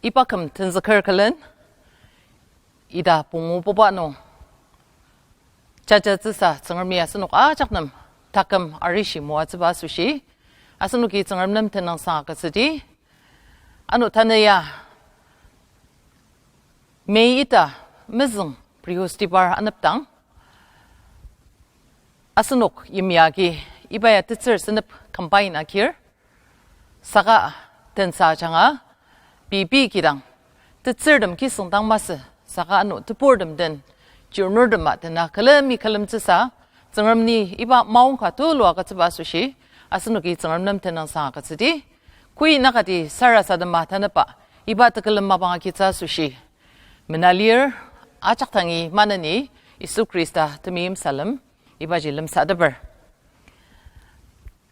이바큼 튼스커클은 이다 봉우 뽑아노 자자즈사 정얼미야 스녹 아작남 다금 아리시 모아즈바수시 아스누기 정얼남 테낭사 가스디 아노 타네야 메이이다 미승 프리호스티바 안압당 아스녹 임야기 이바야 뜻을 스냅 컴바인 아키르 사가 덴사장아 비비기당 뜻을듬 기승당 마스 사가 아노 뜻보름 된 주르르 마드나 칼럼이 칼럼츠사 정엄니 이바 마운카 둘로아가 츠바수시 아스누기 정엄남 테낭사 가스디 쿠이 나가디 사라사드 마타나바 이바 뜻클럼 마방아 기차수시 미날리르 아착탕이 마나니 이수 크리스타 드미임 살람 이바 질름 사드버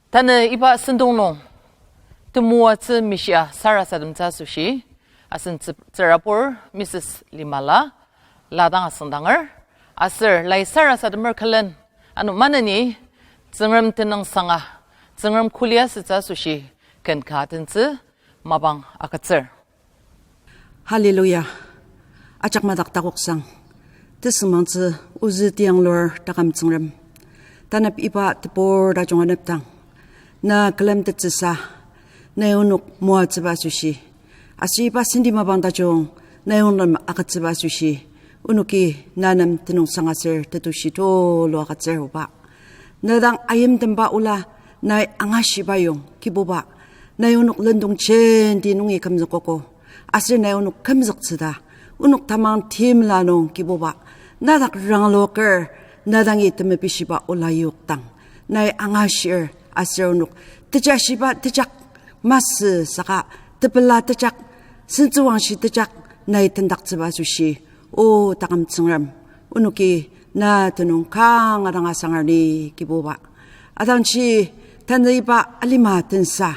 타네 이바 신동농 드무아츠 미시아 사라사듬 자수시 아슨 츠라포 미스스 리말라 라당 아선당을 아슬 라이 사라사듬을 칼렌 아노 마나니 정엄 테낭상아 정엄 쿨리아스 자수시 켄카든츠 마방 아카츠 할렐루야 아짝마닥다곡상 뜻스먼츠 우즈디앙로르 다감증름 단합 이바 드보르다 종안업당 나 글램 뜻스사 내운욱 모아츠바수시 아시바 신디마방다종 내운름 아카츠바수시 우누기 나남 드농상아슬 드두시 돌로아가츠 오바 너당 아임든바 올라 나의 앙하시바용 기보바 내운욱 런동첸 디농이 감석고고 아슬 내운욱 감석츠다 운욱 다망 팀라농 기보바 나닥 랑로커 나당이 때문에 비시바 올라이옥당 나의 앙하시얼 아스운욱 뜨자시바 뜨작 마스 사가 뜨블라 뜨작 신주왕시 뜨작 나의 튼닥츠바수시 오 다감층람 운욱이 나 드농 강아랑 아상하니 기보바 아당치 단의바 알리마 든사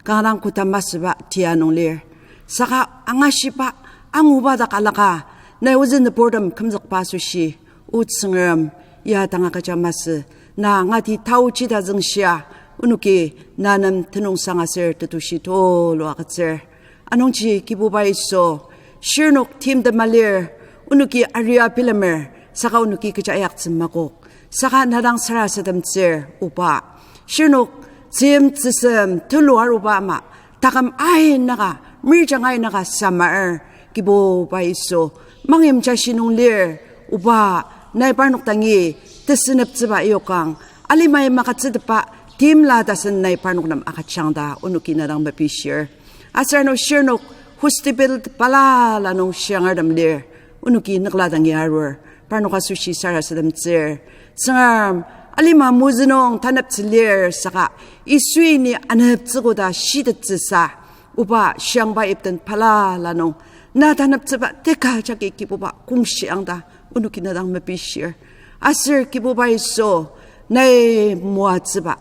강아랑 구타 마스바 디아농릴 사가 앙하시바 앙우바다 갈라가 내 우즈는 보름 금석바수시 우층음 야당아가자마스 나 앙아디 타우치다 증시야 우누기 나는 드농상아슬 뜨두시 돌로아가슬 아농치 기보바이소 시르녹 팀드 말릴 우누기 아리아 빌레메 사가 우누기 그자 약쯤마곡 사가 나랑 살아서듬질 우바 시르녹 지엠츠슴 들로알 우바마 다감 아이 나가 밀장 아이 나가 사마을 기보바이소 망임 자신웅릴 우바 나이 발녹당이 뜻스냅츠바 이옥강 알리마이 마가츠드바 딤라다슨 나이 발녹남 아가창다 오누기 나랑 마비시르 아스라노 시르녹 후스티빌드 발라라농 시앙아담릴 우누기 늑라당이 아르 발녹아수시 사라스담질 승암 알리마 무즈농 단합질릴 사가 이수인이 안합츠고다 시드츠사 우바 시앙바 입던 발라라농 나 단합츠바 데카 자기 기보바 공시앙다 우누기 나당 마비시르 아슬 기보바 있어 나의 모아츠바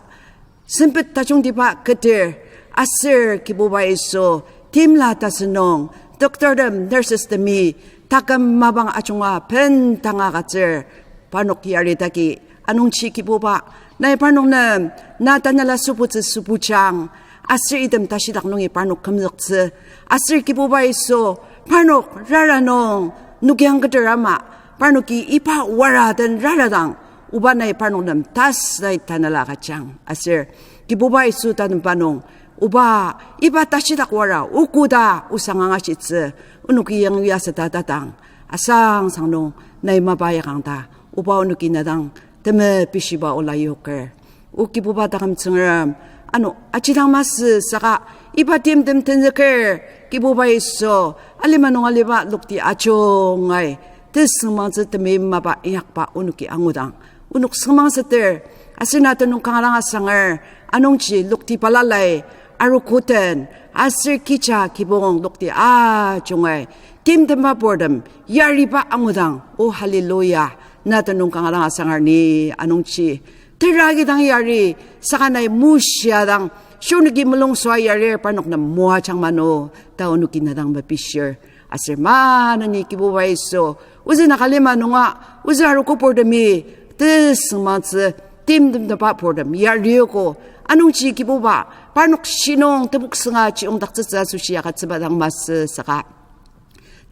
선빛 다중디바 그들 아슬 기보바 있어 팀라타스농 dokto름 너스스tem이 다감 마방 아중아 벤 당아가질 바녹기아리다기 아농치 기보바 나의 바녹남 나타날라 수부츠 수부장 아슬 이듬 다시 닥농이 바녹 금석츠 아슬 기보바 있어 바녹 라라농 누기한 그들 아마 바녹기 이파 와라든 라라당 우바나의 바녹남 다스다이 타날라가장 아슬 기보바 있어 다는 바녹 우바 이바 다시닥 와라 우꾸다 우상앙아시츠 우누기 영위아스다다당 아상상농 나이마바야 강다 우바 우누기 나당 데메 비시바 올라이오케 우기부바 다감층을 아노 아치당마스 사가 이바 딤딤 텐즈케 기부바 있어 알리마농 알리바 룩디 아종아이 뜻승망스 때메 마바 이약바 우누기 앙우당 우눅 승망스들 아스나드농 강아랑 아상을 아농치 룩디 발랄라이 아루코텐 아슬 기차 기봉 녹디 아 종아이 딤듬바 보름 야리바 아무당 오 할렐루야 나도 농강아랑 아상하니 아농치 드라기당 야리 사가나이 무시아당 쇼누기 물롱수아 야리 바녹나 모아장마노 다오누기 나당 마비시얼 아슬 많은 이 기보바 있어 우즈 나갈레마 농아 우즈 하루코 보름이 뜻승마스 딤듬바 보름 야리오고 아농치 기보바 바녹 신ong tebuk senga ci ong tak tsa sushi akat sebatang mas saka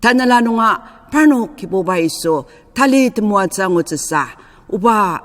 Tanalanunga parno kiboba iso tali temuatsa ngutsa uba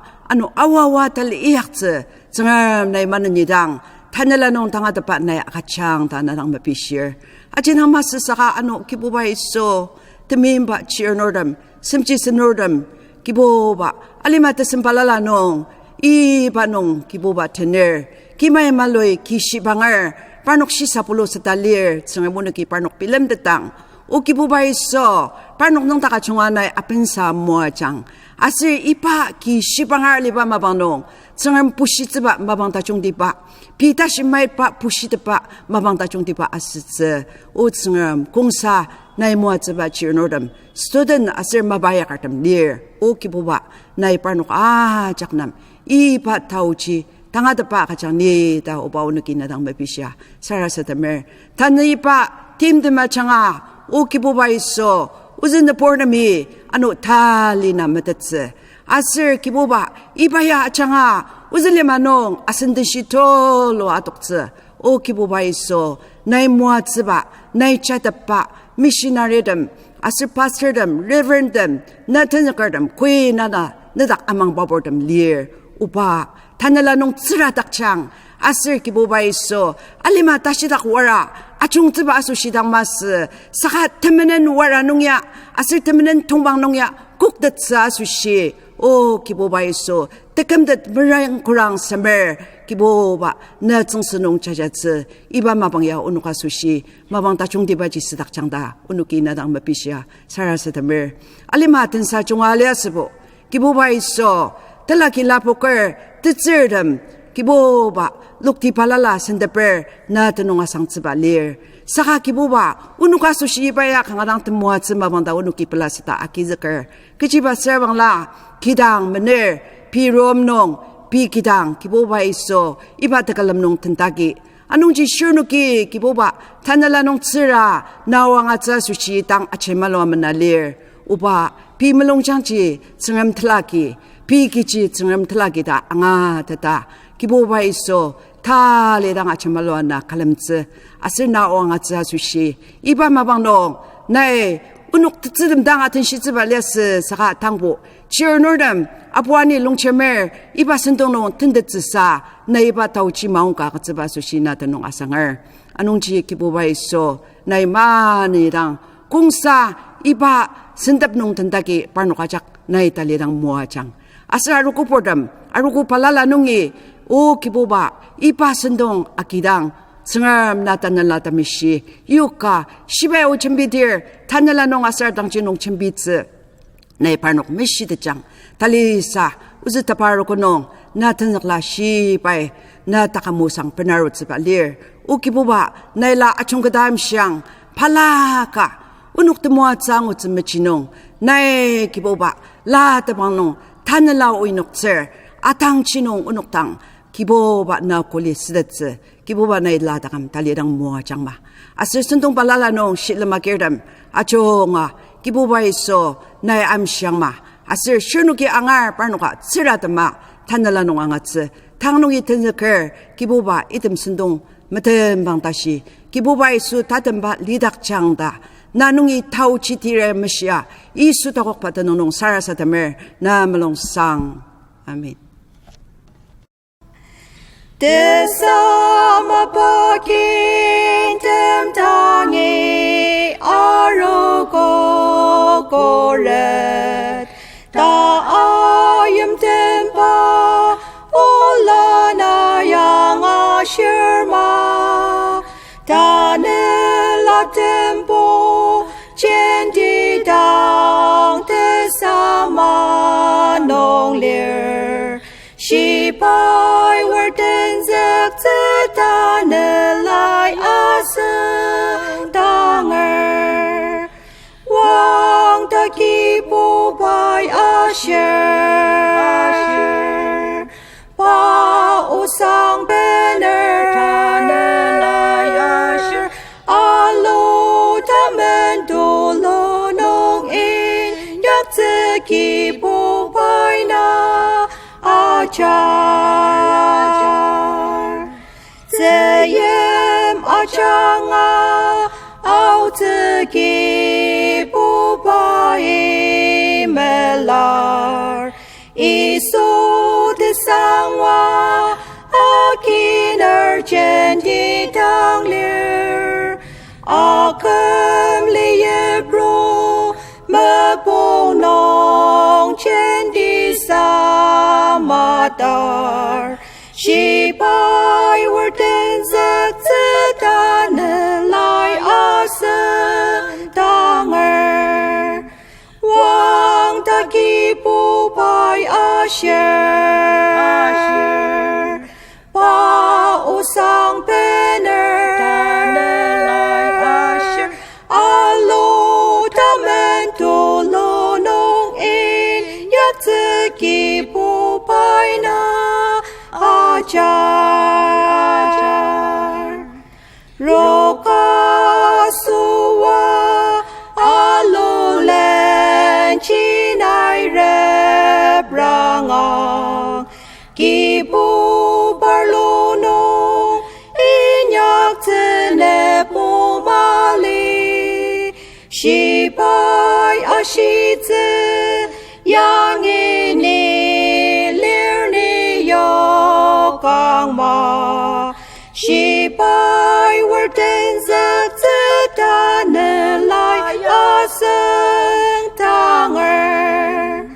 awawa tali iakse cengar nai mananyidang tanalanong tangadapat nai akachang tananang mapishir ajin hamas saka kiboba iso temimba chirnordam simchi senordam kiboba alimata sempalalanong ibanong kiboba tener kimay maloy kishibangar parnok sisapulo sa talir cengar muna ki parnok pilam detang o kiboba iso parnok nong takachunganay apensa moachang asir ipa ki shibangar liba mabanong cengar pushitba mabang tachung dipa pita shimai pa pushitba mabang tachung dipa asitse o cengar kongsa nai moachba chirnodam student asir mabaya kartam lir o kiboba nai parnok jaknam ipa tauchi tangada kachang ni da obaw nukinadang mabisya sarasatamer tanipa team de machanga o kiboba iso uzin the pornami tali na matatse asir kiboba ibaya achanga uzile manong asindishito lo atokse o kiboba iso nai muatsba nai chatapa missionarydom asir pastordom reverendom natanakardom queenana nadak amang babordom lir upa tanalanong tsiratakchang asir kiboba iso alima tashidak wara achung tiba asu sidang mas saka temenen wara nungya asir temenen tongbang nungya kukdat sa asu shi o kiboba iso tekemdat merang kurang samer kiboba na tsungsunong chajatse iba mabangya unuka sushi mabang tachung diba jisidak changda unuki nadang mapisya sarasatamer alima tensa chunga aliasbo kiboba iso talaki lapoker titsirdam kiboba lukti palala sendeper na tanong asang tsibalir saka kiboba unuka sushi ibaya kangadang temuat semabang da unuki pelasita akizakar kichiba servang la kidang mener pi romnong pi kidang kiboba iso iba takalam nong tentagi anong ji shunuki kiboba tanalanong tsira nawang atsa sushi tang achemalo manalir uba pi melong changchi tsengam tlaki pi kichi tsengam tlaki da anga tata kiboba iso talidang achemalo na kalamtse asir nawang atsa sushi iba mabang nai unuk tsidim dang atin shitsiba les saka tangbo chirnordam apuani longchemer iba sendong tindetsisa na iba tauchi maungka katsiba sushi na tanong asangar anong ji kiboba iso nai manidang kungsa iba sendap nong tendaki parnokajak nai talidang muachang asir aruku podam aruku palala nungi o kiboba iba sendong akidang sengam natanala tamishi yuka shibe o chimbidir tanala nong asar dangji nong chimbitse nay parnok mishi de jang talisa uzita paroko nong natanakla shibai na takamusang penarut sebalir o kiboba nayla achung kadam siyang palaka unuk temuat sang utsumechinong nay kiboba la tabanong tanala o inokser atang chinong unoktang kiboba na kulis sedetse kiboba na iladakam talirang mua changma asir sentong palala nong shilamakirdam achonga kiboba iso na amsyangma asir shunuki angar parnuka tsiratama tanala nong angatse tangnongi tenzeker kiboba item sentong matembang tashi kiboba isu tatemba lidak changda nanungi tau chitire mesya isu takok patanong sarasatamer na melong sang amin. Desama pakin temtangi aruko koret ta ayam tempa ulana yang ashirma ta nela tempo chendi dang desama nong lir shibai warden zek zetanelai aseng danger wang taki bubai asher pa usang bener tanelai asher alo tamen dulo nong in yak zeki bubai na ajar zeyem achanga au zeki Akem liye bro me bonong chen di sa matar. She by were den zek ta ne lai asen danger. Wang ta ki bu bai asher. Ba o sang bener lai asher. Alo ta men to lo nong in yak zi ki bu bai na ajar. Roka suwa alo len chinai re brangang ki bu barlo nong inyak tene bu mali shi bai a shi zi yang ini lir ni yo gang ma shi bai wer den zek zi da ne lai a seng tanger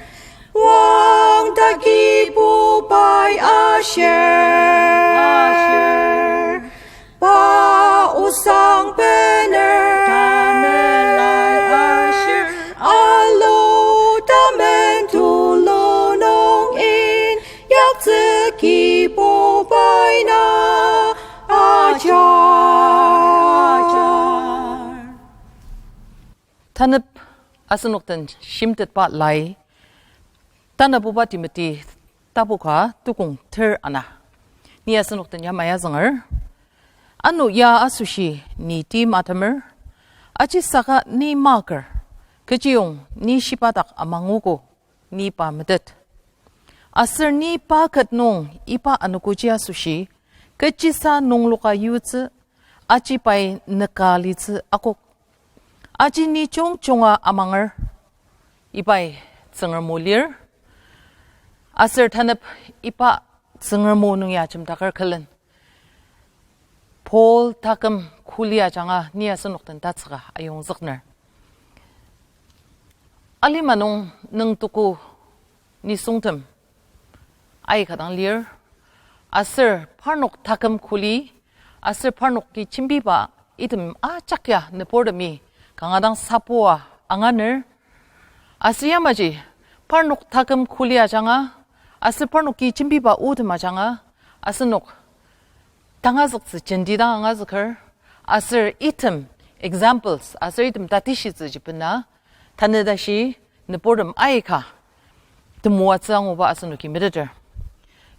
wang da ki bu bai asher ba u sang bener lai asher alo da men tu lo nong in yak zi ki bu bai na ajar. Tanap asanoktan shimtet pa lai. Tanap uba timati tabuka tukung ter ana. Ni asanoktan ya maya zangar. Anu ya asushi ni tim atamer. Achi saka ni marker. Keciyong ni shipatak amanguko ni pa medet. Asir ni pa katnong ipa anukuji asushi. Kecisa nong luka yutsi. Achi pai nekalitsi akok. Achi ni chong chonga amangar. Ipai tsengar molir. Asir tanap ipa tsengar mo nung ya chimtakar kalan. Paul takam kulia janga niya sanoktan tatsaga ayong zaknar. Alimanong nung tuku ni sungtam. Ay kadang lir. Asir parnok takam kuli. Asir parnok ki chimbiba. Itim chakya ne bordami. 강아당 사포와 앙안을 아스야마지 파르녹 타금 쿨리아장아 아스 파르녹기 진비바 우드마장아 아스녹 당아석스 전디당 앙아석을 아스 이템 examples 아스 이템 다티시즈 집나 타네다시 느보름 아이카 드모아짱 오바 아스녹기 미르저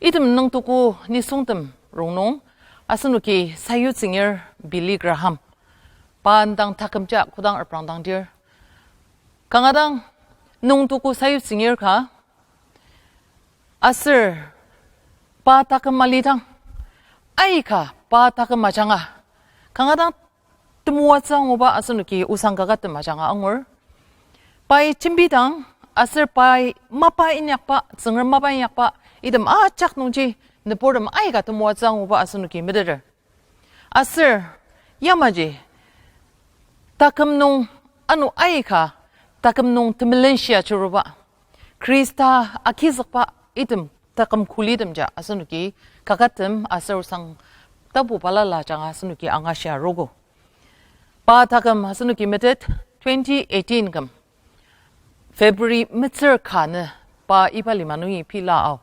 이템 능도고 니송템 롱농 아스녹기 사유징여 빌리 그라함 Pandang takamja kudang erprangdang dir. Kangadang nung tuku sayu singir ka. Asir pa takam malitang. Ay ka pa takam majanga. Kangadang tumuwatsang uba asunuki usang kagat majanga angor. Pai chimbidang asir pai mapain yakpa zengar mapain yakpa idam chak nungji nepordam ay ka tumuwatsang uba asunuki midir. Asir yamaji takam nung anu aika takam nung temilensia churuba Krista akizakpa item takam kulidem ja asunuki kakatem asarusang tabu palala jang asunuki angasya rogo pa takam asunuki metet 2018 kam February mitser kana pa ipali manui pilao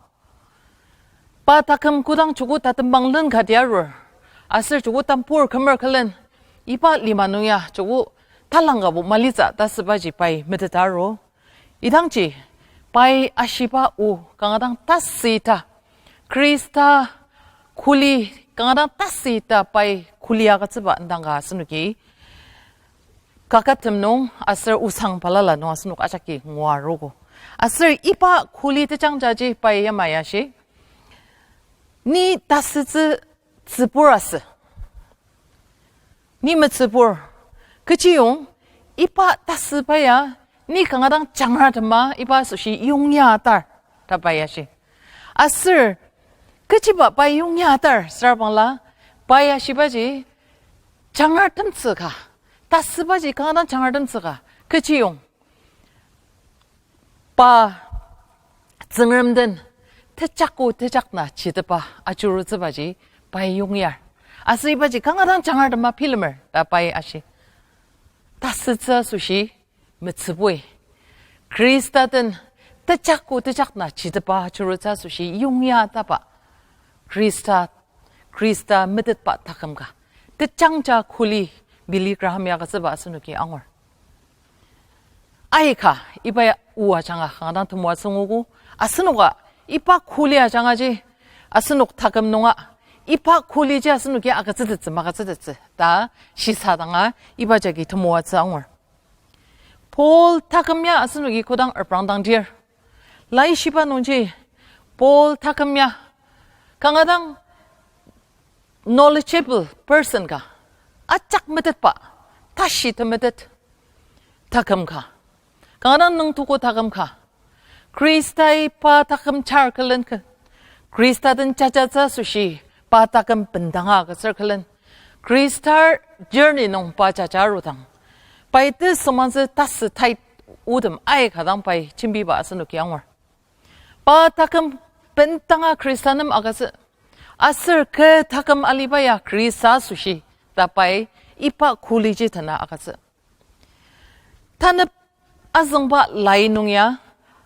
pa takam kudang chugu tatambang len kadiarur asir chugu tampur kamar kalen 이파 리마누야 저거 탈랑가 뭐 말리자 다스바지 바이 메데다로 이당지 바이 아시바 우 강아당 따스이타 크리스타 쿨리 강아당 따스이타 바이 쿨리아가 츠바 안당가 스누기 가까템농 아서 우상 발랄라 노 스누к 아자키 ngoarogo 아서 이파 쿨리 대장자지 바이 야마야시 니 따스즈 츠보라스你们直播，可只用一把大四把呀，你刚刚当讲了的嘛，一把就是用牙带，他把呀是，啊是，可只把用牙带，是吧啦？把呀是把是讲了等次卡， 다스바지 강하단 장하름스가 그치용 바 증음든 태작고 태작나 지드바 아주르즈바지 바이 용이알 아스이바지 강하단 장하름마 필름을 다바이 아시 다스자 수시 미츠보이 그리스다든 태작고 태작나 지드바 아주르자 수시 용이하다바 그리스다 미드바 타금가 태장자 쿨리 밀리그라함야가 쓰바스누기 앙월 아이카 이바야 우와 장아 강하단 투모아 성오고 아스노가 이파 쿨리아 장아지 아스녹 타금농아 이파 쿨리지 아스누기 아가츠드츠 마가츠드츠 다 시사당아 이바자기 투모아 앙월 볼 타금야 아스누기 고당 얼브랑당디어 라이 시바 논지 볼 타금야 강하당 knowledgeable person가 아짝 믿었바 다시 더 믿었 타금가 강하당 능투고 타금가 그리스타이 파 타금 차르클은 그리스타든 짜자자 수시 파 타금 빈당아 그 서클은 그리스타 journey 농 파자자로당 바이트 소만스 다스 타이 우듬 아이 가당 바이 침비바 아스누기 양월 파 타금 빈당아 그리스타는 아가스 아슬 그 타금 알리바야 그리스타 수시 다바이 이파 쿨리지 타나 아가스 타납 아정바 라이농야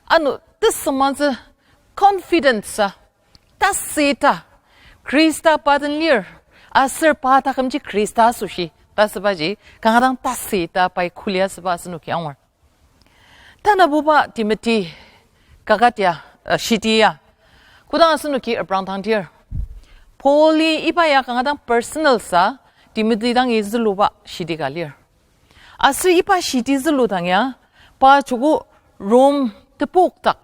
아노 뜻소만스 confidence 따스이타 그리스타 받은 일 아슬 바다금지 그리스타 수시 따스바지 강하당 따스이타 바이 쿨리아스바스누기 양월 타나보바 디미티 가가티야 시디야 고당아스누기 어브랑당디어 폴리 이바야 강하당 퍼스널사 디미디당 이즐로바 시디갈리어 아스 이바 시디즐로당야 바 주고 롬 뜨복딱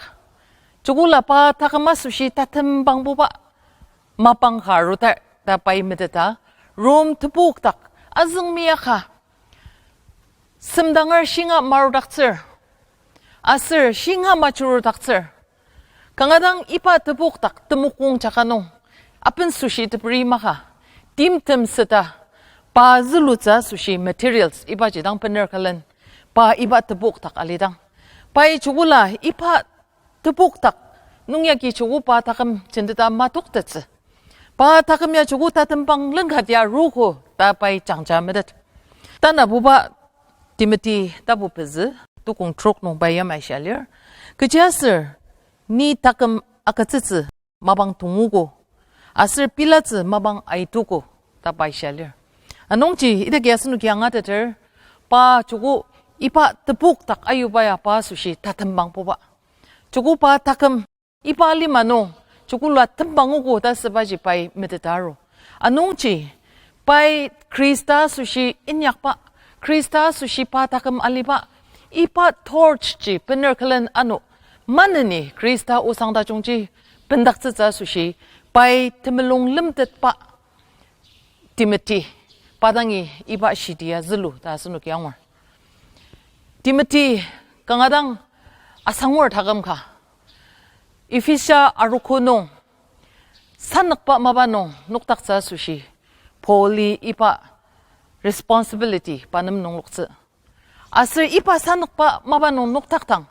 주고라 바 타가마수시 따튼 방보바 마방하루다 다바이메데다 롬 뜨복딱 아승미야카 심당을 싱하 마루닥슬 아슬 싱하 마추르닥슬 강하당 이파 뜨복딱 뜨목공 자가농 앞은 수시 뜨브리마카 딤틈스다 바 zulutza sushi materials iba jidang penerkalan pa iba tebuk tak alidang pai chugula ipa tebuk tak nungyaki chugu pa takam chendeta matuk tats pa takamya chugu ta tembang lengkhatya ruko ta pai changcha medat tana buba timothy tabu pez tukung trok nong bayam aishalir kejasir ni takam akatsits mabang tungugo asir pilats mabang aituko ta pai shalir 안농지 이렇게 야스누기 양아들 바 주고 이파 뜨북 딱 아유바야 바 수시 다튼방 뽑아 주고 바 타금 이파리마노 주고라 튼방 오고 다스바지 바이 메데다로 안농지 바이 크리스타 수시 인약바 크리스타 수시 바 타금 알리바 이파 토르치 베너클렌 아노 만니 크리스타 오상다 종지 벤닥스자 수시 바이 트멜롱 림뜻 바 디미티 바당이 이바 시디야 줄루 다스누기 양월 디미티 강하당 아상월 다감카 이피샤 아루코농 산낙바 마바농 녹닥사 수시 폴리 이바 responsibility 바ным 농록스 아슬 이바 산낙바 마바농 녹닥당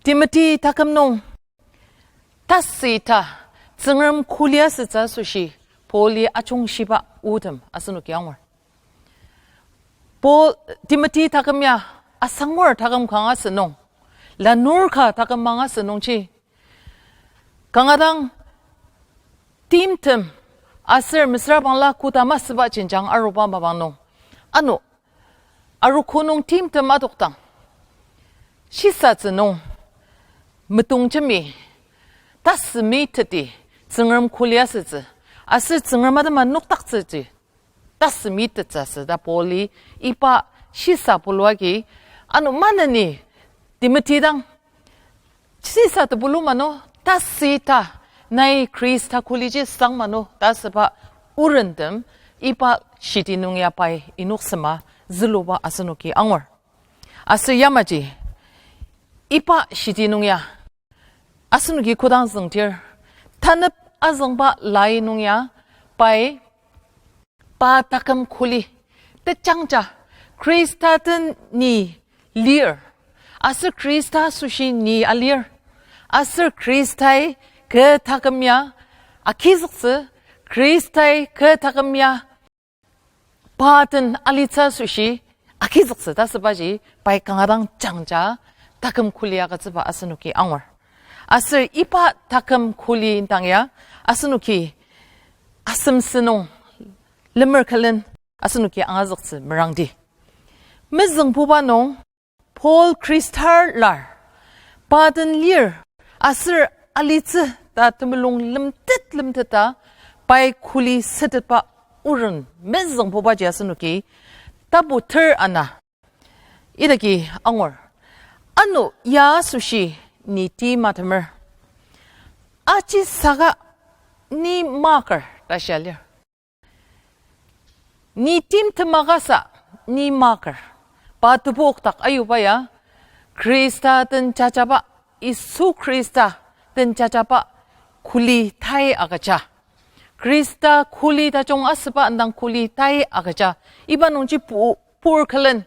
디미티 다감농 타스이타 증음 쿨리아스 자수시 폴리 아총시바 우듬 아스누기 양월 보 디미티 타금야 아상월 타금 강아스농 라누르카 타금 망아스농치 강아당 팀틈 아슬 미스라방라 쿠다마스바 진장 아루바 마방농 아노 아루코농 팀틈 아독당 시사즈농 무동점이 다스미트디 증음 콜리아스즈 아스 증음마다만 녹닥스지 다스미트자스 다 볼리 이파 시사 볼와기 아노 마나니 디미티당 시사도 볼로마노 다스이타 나이 크리스타 콜리지 쌍마노 다스바 우른듬 이파 시디농야 바이 이녹스마 zluba asnuki angor asu yamaji ipa shidinungya asnuki kodang zengtir tanap azangba lainungya pai pa takam khuli te changcha 크리스타든 니 리얼 아스 크리스타 수시 니 알리얼 아스 크리스타의 그 타금야 아키스스 크리스타의 그 타금야 바든 알리차 수시 아키스스 다스바지 바이강하당 장자 타금 쿨리아가 즈바 아스누키 앙월 아스 이파 타금 쿨리 당야 아스누키 아슴스농 르머클린 아스누키 앙아즈스 머랑디 미즈응 부바농 폴 크리스탈라 바든 리얼 아스 알리츠 다트물롱 름뜻다 바이 쿨리 스드바 우른 미즈응 부바지 아스누키 타부터 아나 이르기 앙월 아노 야수시 니티 마트머 아치 사가 니 마커 다시 알려 니 팀트 마가사 니 마커 바트복딱 아유바야 크리스타든 자자바 이수 크리스타든 자자바 쿨리 타이 아가자 크리스타 쿨리 다종 아스바 안당 쿨리 타이 아가자 이바농지 포르클렌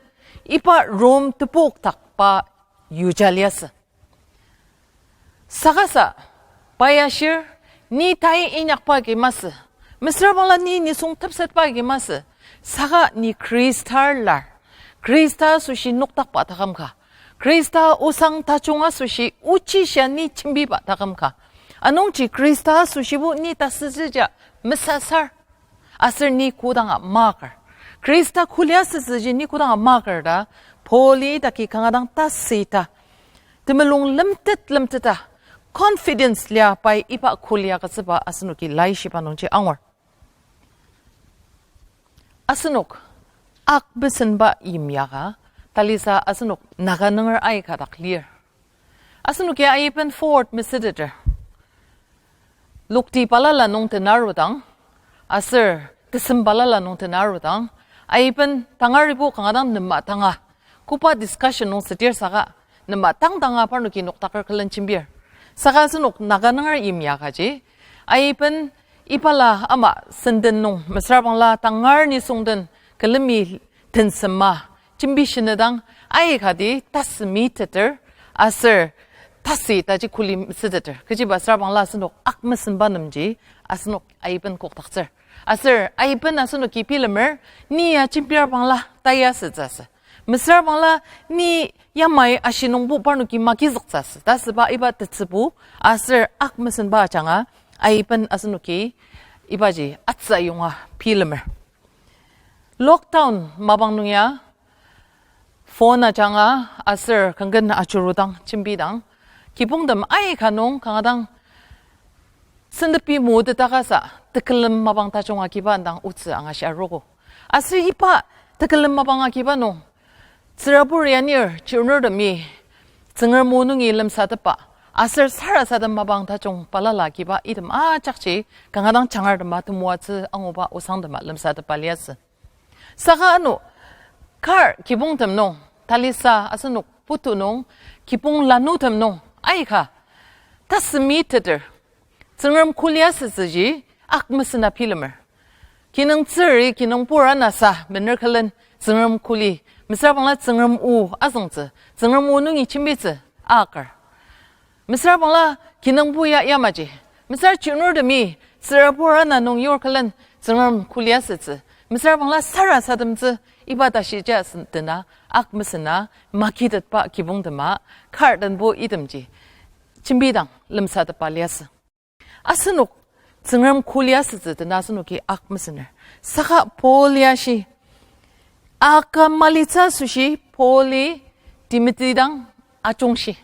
이바 롬 트복딱 바 유잘리아스 사가사 바야시르 니 타이 인약바게 마스 미스라발라 니 니송 탑셋바게 마스 사가 니 크리스탈라 크리스타 수시 녹닥바 다감카 크리스타 오상 다종아 수시 우치시아 니 침비바 다감카 아농치 크리스타 수시부 니 따스즈자 미사살 아슬 니 고당아 마커 크리스타 쿨리아스 스지 니 고당아 마커다 폴리 다키 강아당 따스이타 드멜롱 름뜻다 confidence lia pai ipa khulia ka chaba asnuki lai shipa nongchi angwar asnuk ak besen ba imyaga talisa asnuk nagannger ai ka da clear asnuk ya ipen fort misidder lukti palala nong tenarudang asir tisimbalala nong tenarudang ipen tangaribu kangadang nemma tanga kupa discussion nong setir saga nemma tangtanga parnuki noktakar kalen chimbir 사가스녹 나가능을 임야가지 아이번 이팔라 아마 선든농 메스라방라 땅알니 송든 글미 든스마 준비시느당 아이가디 타스미트들 아슬 타스 따지 쿨림 쓰드들 그지 바스라방라 스녹 악무슨 바놈지 아스녹 아이번 꼭닥슬 아슬 아이번 아스녹 기필름을 니야 침피라방라 따야스자스 미스라방라 니 야마이 아시농부 바누기 마기즈크사스 다스바 이바 뜻부 아슬 악무슨 바장아 아이번 아스누키 이바지 아싸 용아 필름을 록다운 마방농야 포나 장아 아슬 강근 아주루당 침비당 기봉담 아이 가농 강아당 선드비 모두 다가사 뜨클름 마방 다종아 기반당 우츠 앙아시아로고 아슬 이파 뜨클름 마방아 기반농 스라부리아니르 주너르미 증을 모능이 름사드바 아슬 사라사드 마방 다종 발라라기바 이름 짝지 강하당 장하르 마트 모아츠 앙오바 오상드마 름사드발리아스 사가노 칼 기봉템농 달리사 아스노 부투농 기봉 라누템농 아이카 타스미트들 증을 콜리아스지 악무스나 필름을 기능 츠리 기능 보라나사 맨날 칼렌 증을 콜리 미스라방라 증음 우 아성즈 증음 우능이 침비즈 아까 미스라방라 기능부야 야마지 미스라 주너드미 스라보라나 농요클렌 증음 쿨리아스즈 미스라방라 사라사듬즈 이바다시자스드나 악무스나 마키드바 기봉드마 카르든보 이듬지 침비당 름사드발리아스 아스녹 증음 쿨리아스즈 나스노기 악무스늘 사가 폴리아시 아까 말리차 수시 폴리 디미트리당 아종시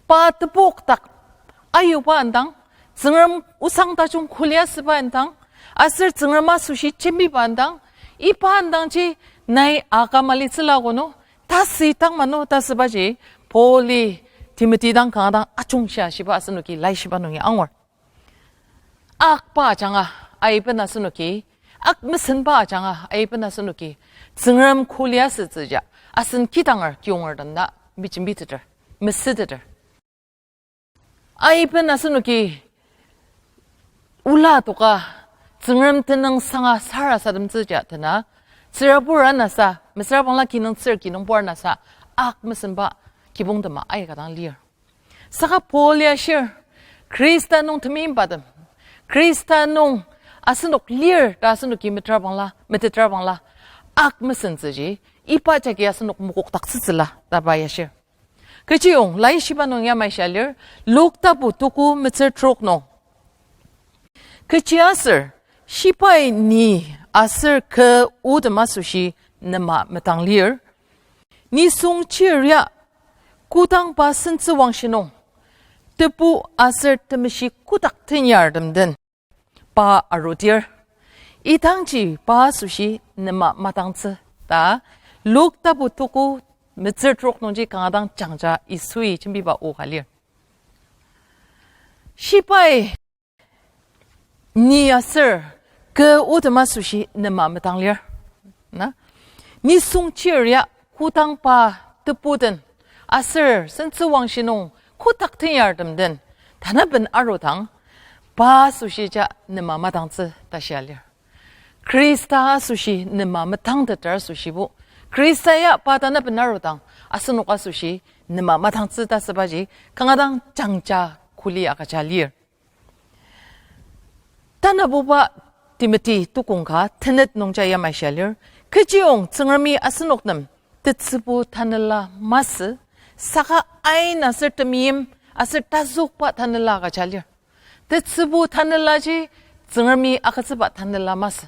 바트복딱 아유반당 증음 우상다종 콜리아스반당 아슬 증음마 수시 쳔비반당 이반당지 나이 아까 말리츠라고노 다스이당만노 다스바지 폴리 디미트리당 강아당 아종시아시바 아스누기 라이시바농이 앙월 악바장아 아이베나스누기 악무슨바장아 아이베나스누기 증음 콜리아스 즈자 아슨 기당을 기용을 던나 미친비트들 미스드들 아이pen 아스누기 울라도가 증음 드능 상아 사라사듬 즈자 드나 Zeraburanasa, Misrabangla kinong sir kinong bornasa, ak masimba kibong dama ay kadang lir. Saka polya shir, Krista nung tumimpadam, Krista nung asunok lir da asunok metitrabangla, ak masin ziji, ipa jagi asunok mukok taksisila da baya shir. Kachiyong, lai shiba nung yamay shalir, lukta butuku mitir trok nung. Kachiyasir, shipay ni asir ke udama sushi nama metang lir, ni sung chirya kutang pa sensi wang shinong, tepu asir temishi kutak tinyar demden, pa arudir, itangji pa sushi nama matang tse, ta lukta butuku mitir trok nungji kangadang changja isui chimbiba ugalir. Shipay ni asir ke udama sushi nama metang lir, na? Ni sung chirya kutang pa tepuden asir sensi wang shinong kutak tinyar demden, tanabin arutang pa sushi ja nama matang tse tasyalir. Krista sushi nama matang tetar sushi bu. Krista ya padana benarutang asunuka sushi nama matang tse tasabaji kangadang changja kuli akajalir. Tanabuba Timothy tukungka tenet nongja ya maishalir kejiyong tsengermi asunoknam tetsibu tanela mas saka ay nasir temim asir tazuk pa tanela akajalir. Tetsibu tanelaji tsengermi akatsiba tanela mas.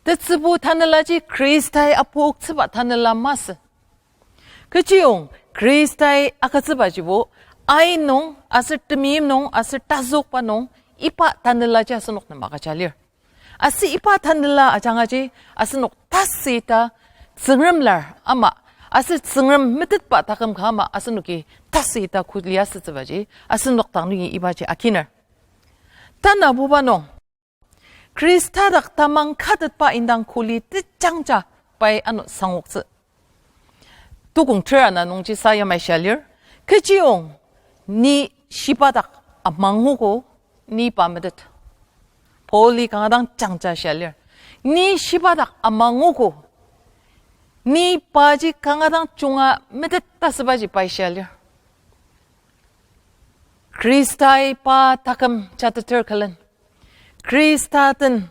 Tetsibu tanelaji Kristai apuk tsiba tanela mas. Kejiyong Kristai akatsibajibo ay nong asir temim nong asir tazuk pa nong ipa tanelaji asunok na makajalir. Asi ipa tanela ajangaji asunok tasita tsengremlar ama asir tsengrem mitit pa takam kama asunuki tasita kuliasa tsibaji asunok tangnugi ibaji akinar. Tana buba nong Kristadak tamang kadet pa indang kuli tijangja bay ano sangokse. Tukung tirana nungji saya may shalir, kejiyong ni shibadak amangugo ni pamedet. Poli kangadang jangja shalir. Ni shibadak amangugo ni baji kangadang chunga medet tasbaji bay shalir. Kristai pa takam chatatir kalan. Kristaten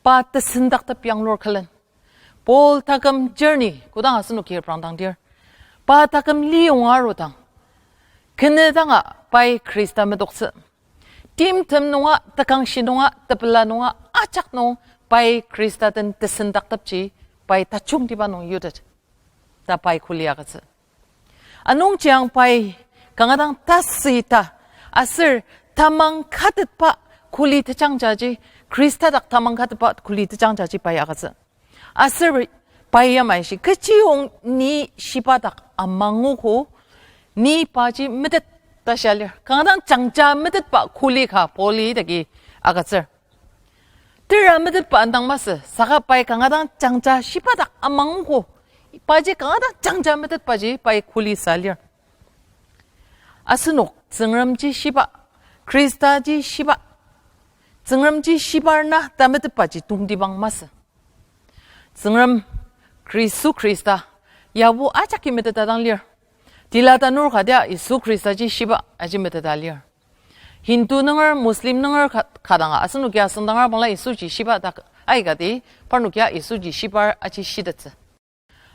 pa tesendak tap yang lor kalan. Pol takam journey kudang asunuk kir prangtang dir. Pa takam liyong arutang. Kenedanga pai Krista medokse. Tim tem nunga takang shinunga tapela nunga acak nung pai Kristaten tesendak tapji pai tachung diba nung yudat. Ta pai kuliah katse. Anong jiang pai kangadang tasita asir tamang kadet pa kuli tejangjaji Kristadak tamang kadet pa kuli tejangjaji pai akase. Asir pai yamaishi keciyong ni shibadak amanguko ni paji medet tasyalir. Kangadang jangja medet pa kuli ka poli dagi akase. Tira medet pa andang mas saka pai kangadang jangja shibadak amanguko paji kangadang jangja medet paji pai kuli salir. Asunok zengremji shiba Kristaji shiba zengremji shibarna damet paji tungdibang mas zengrem Krista yabu acaki metadang lir dilata nur kadia Isu Kristaji shiba aji metadalir Hindu nengar Muslim nengar kadanga asunuk ya sendangar bangla Isuji shiba dak aigadi parnuk ya Isuji shibar aji shidatse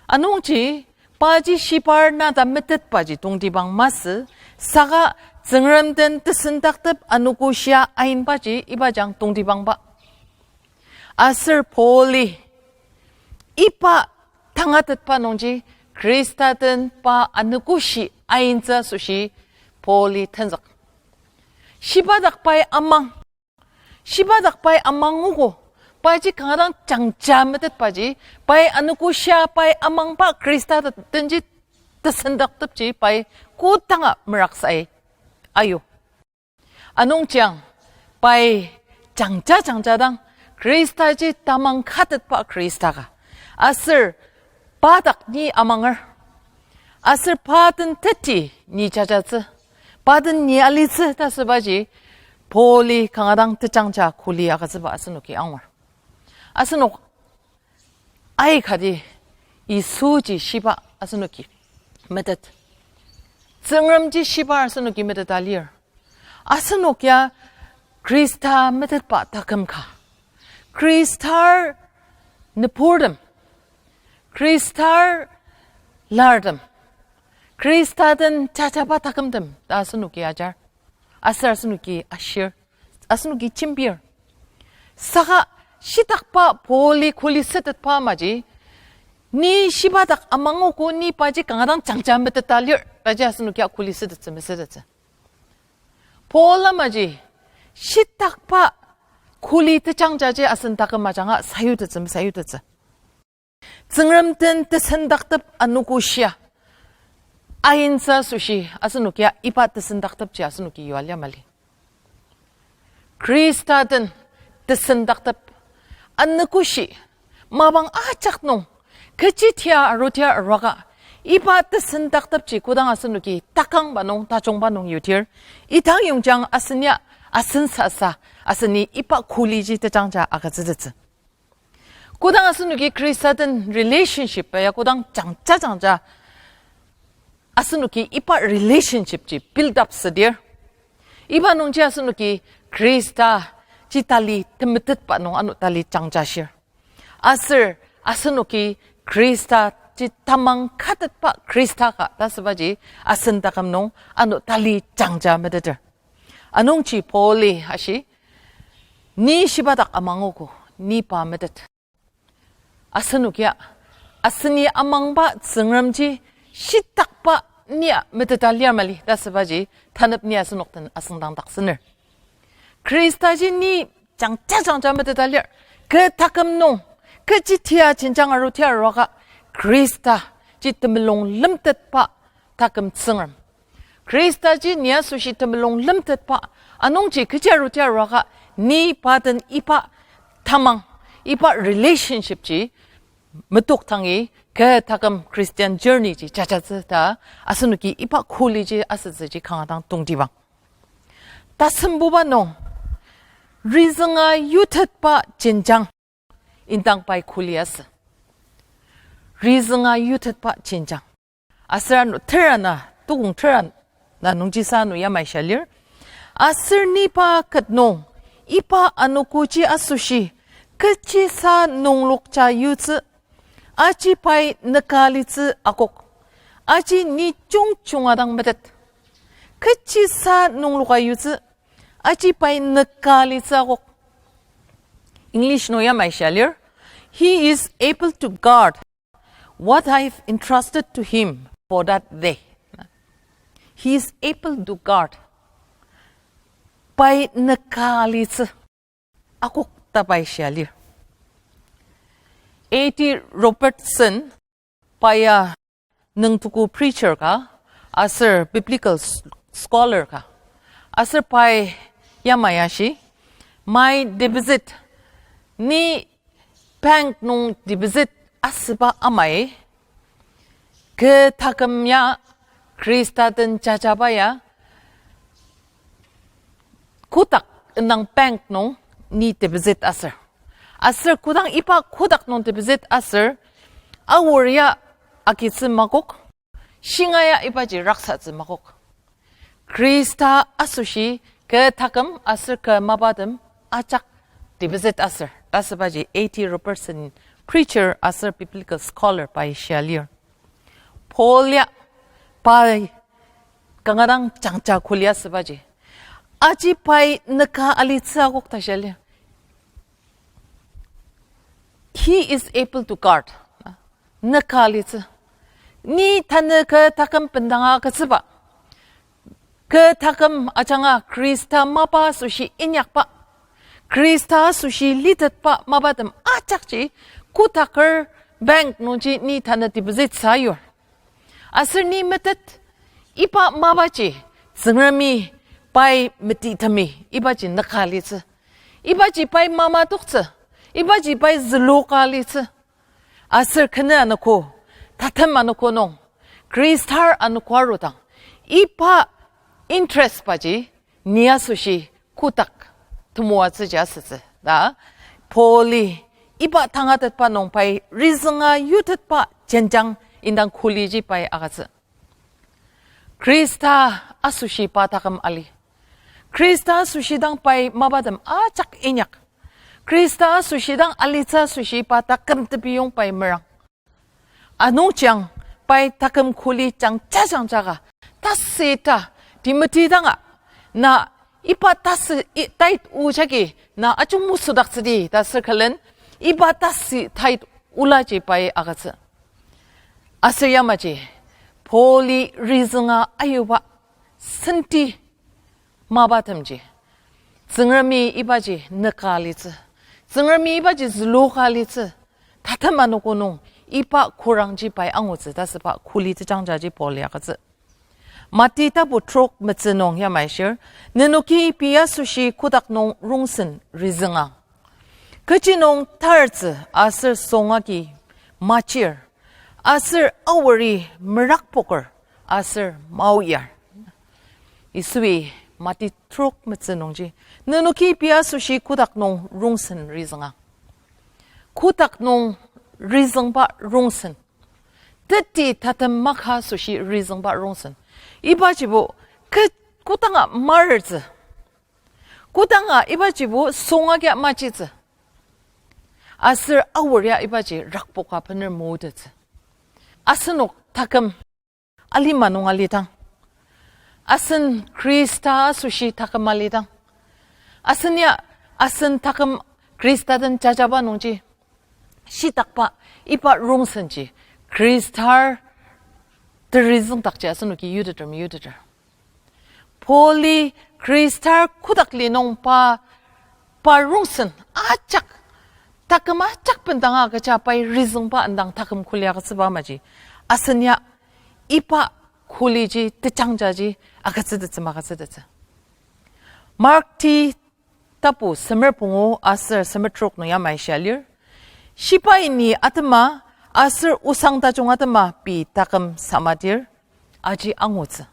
anungji paji shibarna damet paji tungdibang mas saga zengremden tesendaktep anukusya ain baji ibajang tungdibangba. Asir poli ipa tangatet pa nongji Kristaden pa anukushi ainza sushi poli tenzak. Shibadak pay amang ugo baji kangadang jangjametet baji pay anukusya pay amang pa Kristaden ji tesendaktep ji pay kutanga meraksay. Ayo. Anong jiang pai jangja-jangjadang Kristaji tamang kadet pa Kristaga. Asir badak ni amangar. Asir paden teti ni jajazi. Paden ni alizi tasabaji poli kangadang tejangja kuli agaziba asunuki angwar. Asunuk 아이 가디 이 수지 시바 아스누기 메듯 증럼지 시바 아스누기 메듯 알리어 아스누기야 크리스타 메듯 바타금카 크리스타 느포름 크리스타 라르름 크리스타든 자자바타금듬 아스누기 아잘 아스누기 아시르 아스누기 침비어 사가 시닥파 볼리 콜리 세듯파 마지 니 시바닥 아망오고 니 빠지 강하당 장자메트 달려 빠지 아스누기 콜리 세듯 메세듯 볼라 마지 시닥파 콜리 뜨장자지 아슨다가 마장아 사유듯 사유듯 증럼든 뜨선닥답 아누고시야 아인사 수시 아스누기야 이바 뜨선닥답지 아스누기 유알랴 말리 크리스타든 뜨선닥답 안느쿠시 마방 아짝농 그치티아 로티아 라가 이바 뜨선닥답지 고당 아스누기 딱강바농 다종바농 유티얼 이당 용장 아스냐 아슨사사 아스니 이바 쿨리지 뜨장자 아가즈즈즈 고당 아스누기 크리스타든 릴레이션십야 고당 장자장자 아스누기 이바 릴레이션십지 빌드업 스디어 이바 농지 아스누기 크리스타 지탈리 템뜻 빠농 아노 탈리 장자시 아슬 아스누기 크리스타 지타망 카듯 빠 크리스타가 다스바지 아슨다감농 아노 탈리 장자 메드들 아농치 폴리 하시 니 시바닥 아망오고 니 바메듯 아스누기야 아스니 아망바 증럼지 시딱바 니야 메드달리아 말리 다스바지 타늪니 아스녹든 아승당 닥스늘 크리스타지 니 장짜장자 메드달리아 그 타금농 그 지티야 진장아로 티아로가 크리스타 지트밀롱 름뜻바 타금 증럼 크리스타지 니야 수시 트밀롱 름뜻바 아농지 그지아로 티아로가 니 받은 이파 타망 이파 릴레이션십지 무톡탕이 그 타금 크리스티안 저니지 자자스다 아스누기 이파 콜리지 아스즈지 강하당 동디방 다슴부바농 리승아 유텟바 진장 인당바이 콜리아스 리승아 유텟바 진장 아스라노 테라나 뚜궁 테란 나농지사노 야마이샬리르 아스르니바 컷농 이파 아노코지 아수시 그치사 농록자 유즈 아지 파이 느칼리츠 아곡 아지 니 쫑쫑아당 메댓 그치사 농록아 유즈 아지 파이 느칼리츠 아곡 English 노야 마이샬리르 He is able to guard what I've entrusted to him for that day. He is able to guard by 느칼리츠 아곡 tabaisyalir. A.T. Robertson paya nung tuku preacher ka, asir biblical scholar ka, asir pay yamayashi, may deposit ni bank nung deposit asba amay, ke takamya Kristaden jajabaya, kutak ng bank nung ni deposit asir. Asir kudang ipa kudak nung deposit asir, awurya akitsi magok, shingaya ipaji raksatsi magok. Krista asushi ke takam asir ke mabadam ajak deposit asir. Tasabaji A.T. Robertson, preacher asir biblical scholar by Shalir. Polya by kangarang changcha kulya sabaji. Aji by naka alitsa agok tashalir. He is able to guard. Nakalitsa. Ni tane ke takam pendanga kasaba. Ke takam ajanga Krista mapa sushi inyak pa. Krista sushi litat pa mabadam achakji kutakar bank nunji ni tane deposit sayor. Asir ni metet ipa mabaji zingrami pai metitami ibaji nakalitsa. Ibaji pai mama tuksa. 이바지 바이 zlokali츠 아슬 그네 안고 다템 안고 농 크리스탈 안고 하루당 이파 인트레스 바지 니아수시 쿠딱 투모아츠지 아스즈 나 폴리 iba tangatet pa nong pai rizanga yutet pa jenjang indang kuliji pai agatse. Krista asushi pa takam ali. Krista sushidang pai mabadam acak inyak. Krista sushidang alitsa sushi pa takam tepiyong pai merang. Anong chang pai takam kuli chang chajang jaga. Tasita dimatidanga na ipa tas tait ujagi na achung musudaksidi da circlen iba tas tait ulaji pai agatse. Asayamaji poli rizanga ayuba senti mabatamji. Zengami ibaji nakalitse. Zengami ibaji zlokalitse. Tatamanokonong ipa kurangji pai angutse daspa kuliti jangjaji poli agatse. Matita butrok metsenong ya maishir nenuki pia sushi kudak nong rungsen rizanga. Kachinong tarze asir songagi machir. Asir awari merak poker asir mauyar. Isui mati truk metsenongji nenuki pia sushi kudak nong rungsen rizanga. Kudak nong rizang ba rungsen. Teti tatam makha sushi rizang ba rungsen. 이바지부 그 고당아 말즈 고당아 이바지부 송하게 마치즈 아슬 아워야 이바지 락보가 번을 모드즈 아스녹 타금 알리마농 알리당 아슨 크리스타 수시 타금 알리당 아스냐 아슨 타금 크리스타든 자자바 농지 시딱바 이바 롱선지 크리스타 The reason takja sunuki yudader. Poli kristar kudakli nong pa rungsen acak takam acak pendanga kacapai reason pa andang takam kuliah kasaba maji asanya ipa kuliji tecangjaji akatsedetse. Mark T tapu semer pungo aser semer truk no ya mai shalir shipa ini atma asir usang tajong atama pi takam samadir aji angutsa.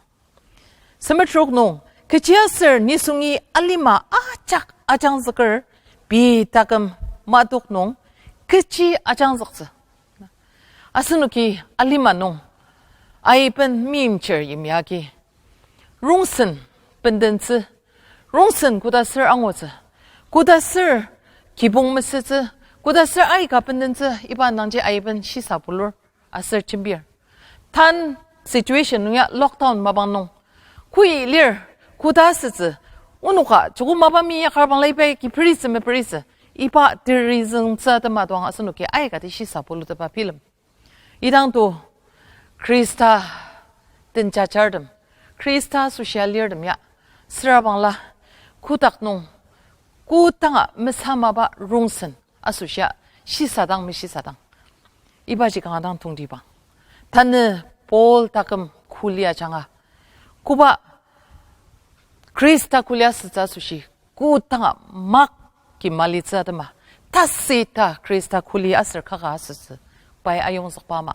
Semetrok nong keciasir nisungi alima acak ajang zakar pi takam maduk nong keci ajang zaksa. Asunuki alima nong ay pen mimcher yimyaki. Rungsen pendensi rungsen kudasir angutsa. Kudasir kibong mesetse Kudasir ay kapendense iba nangje ayben shisa bulur asir chimbir. Tan situation nuya lockdown mabang kui lir kudasize unuka jogo mabami ya karbang leipe ki prise me prise iba the reason sa de madwang asunuki ay ka di shisa bulur de film. Idang to Krista den chachardem Krista socialirdem ya sirabang la kudak nong kutanga mesama rungsen 아수시아 시사당 미시사당 이바지 강하당 동디방 단느 볼 다금 쿨리아 장아 쿠바 크리스타 쿨리아스 자수시 구탕아 막 기말리츠아드마 타시타 크리스타 쿨리아스 카가스스 바이 아용석 바마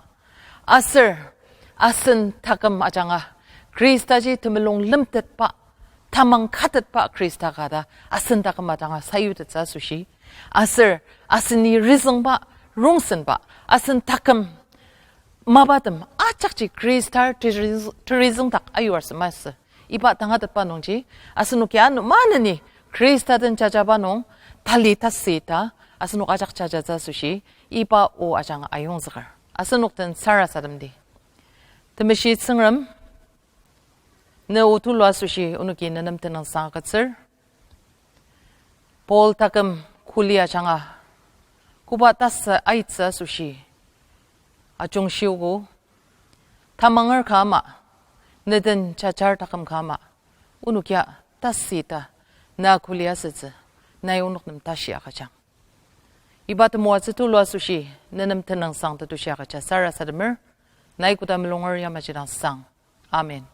아슨 다금 아장아 크리스타지 드물롱 름뜻바 타망 카뜻바 크리스타 가다 아슨 다금 아장아 사유드 자수시 아스니 리승바 롱슨바 아슨 타금 마바듬 아짝지 크리스탈 트리승 딱 아유아스 마스 이바 당하듯 바농지 아스누키 안누 마느니 크리스타든 자자바농 달리 타스이타 아스누 아작 자자자수시 이바 오 아장 아용즈걸 아스누크든 사라사름디 드메시 승름 네 오툴라수시 오누키 네넘트는 상가츠 볼 타금 쿨리아 장아 쿠바 따스 아이츠 수시 아종 쉬우고 타망을 가마 내든 자잘 타금 가마 우누기야 따스이다 나 쿨리아 쓰즈 나 요녹님 다시야 가장 이바트 모아츠 툴로아 수시 내는 테낭 상도 두시야 가자 사라사르mer 나이구다 밀롱을 야마지랑 상 아멘